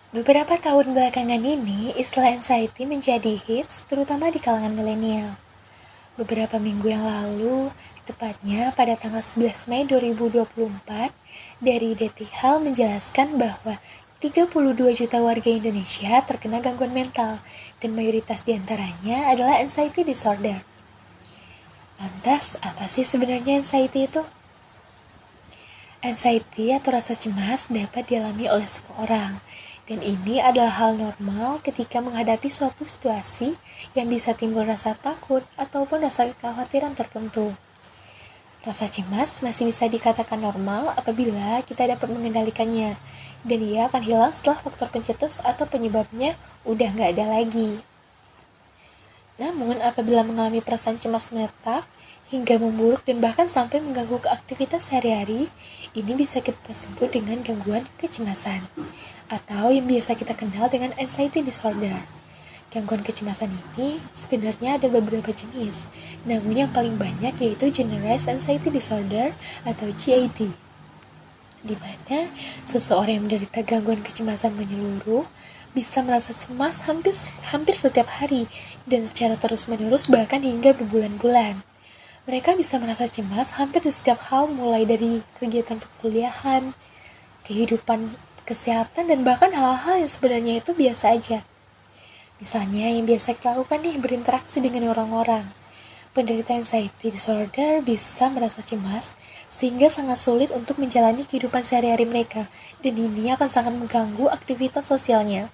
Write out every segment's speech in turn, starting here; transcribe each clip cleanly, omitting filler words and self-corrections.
Beberapa tahun belakangan ini, istilah anxiety menjadi hits terutama di kalangan milenial. Beberapa minggu yang lalu, tepatnya pada tanggal 11 Mei 2024, dari Detik Hal menjelaskan bahwa 32 juta warga Indonesia terkena gangguan mental dan mayoritas diantaranya adalah anxiety disorder. Lantas, apa sih sebenarnya anxiety itu? Anxiety atau rasa cemas dapat dialami oleh semua orang, dan ini adalah hal normal ketika menghadapi suatu situasi yang bisa timbul rasa takut ataupun rasa kekhawatiran tertentu. Rasa cemas masih bisa dikatakan normal apabila kita dapat mengendalikannya, dan ia akan hilang setelah faktor pencetus atau penyebabnya udah nggak ada lagi. Namun, apabila mengalami perasaan cemas menetap, hingga memburuk dan bahkan sampai mengganggu aktivitas sehari-hari, ini bisa kita sebut dengan gangguan kecemasan, atau yang biasa kita kenal dengan anxiety disorder. Gangguan kecemasan ini sebenarnya ada beberapa jenis, namun yang paling banyak yaitu Generalized Anxiety Disorder atau GAD, di mana seseorang yang menderita gangguan kecemasan menyeluruh bisa merasa cemas hampir setiap hari dan secara terus-menerus bahkan hingga berbulan-bulan. Mereka bisa merasa cemas hampir di setiap hal, mulai dari kegiatan perkuliahan, kehidupan kesehatan, dan bahkan hal-hal yang sebenarnya itu biasa aja. Misalnya yang biasa kita lakukan nih, berinteraksi dengan orang-orang. Penderita anxiety disorder bisa merasa cemas sehingga sangat sulit untuk menjalani kehidupan sehari-hari mereka, dan ini akan sangat mengganggu aktivitas sosialnya.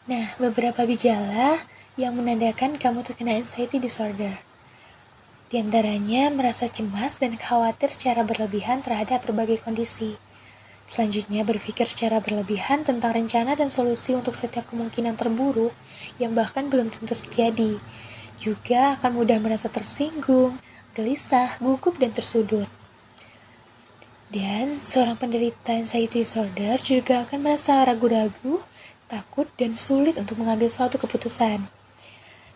Nah, beberapa gejala yang menandakan kamu terkena anxiety disorder. Di antaranya merasa cemas dan khawatir secara berlebihan terhadap berbagai kondisi. Selanjutnya berpikir secara berlebihan tentang rencana dan solusi untuk setiap kemungkinan terburuk yang bahkan belum tentu terjadi. Juga akan mudah merasa tersinggung, gelisah, gugup, dan tersudut. Dan seorang penderita anxiety disorder juga akan merasa ragu-ragu, takut, dan sulit untuk mengambil suatu keputusan.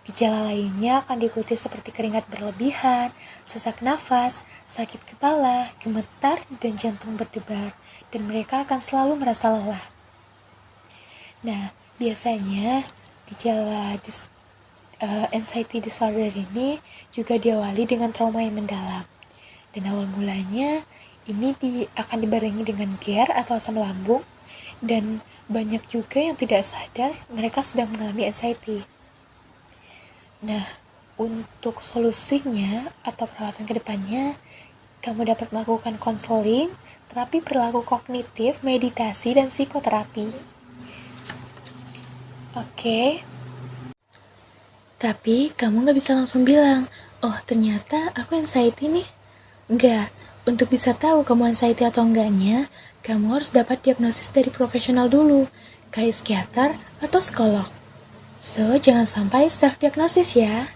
Gejala lainnya akan diikuti seperti keringat berlebihan, sesak nafas, sakit kepala, gemetar, dan jantung berdebar, dan mereka akan selalu merasa lelah. Nah, biasanya gejala anxiety disorder ini juga diawali dengan trauma yang mendalam. Dan awal mulanya ini akan dibarengi dengan GER atau asam lambung, dan banyak juga yang tidak sadar mereka sedang mengalami anxiety. Nah, untuk solusinya atau perawatan kedepannya, kamu dapat melakukan konseling, terapi perilaku kognitif, meditasi, dan psikoterapi. Oke. Tapi kamu gak bisa langsung bilang, oh ternyata aku anxiety nih. Enggak, untuk bisa tahu kamu anxiety atau enggaknya, kamu harus dapat diagnosis dari profesional dulu, kayak psikiater atau psikolog. So, jangan sampai self-diagnosis ya.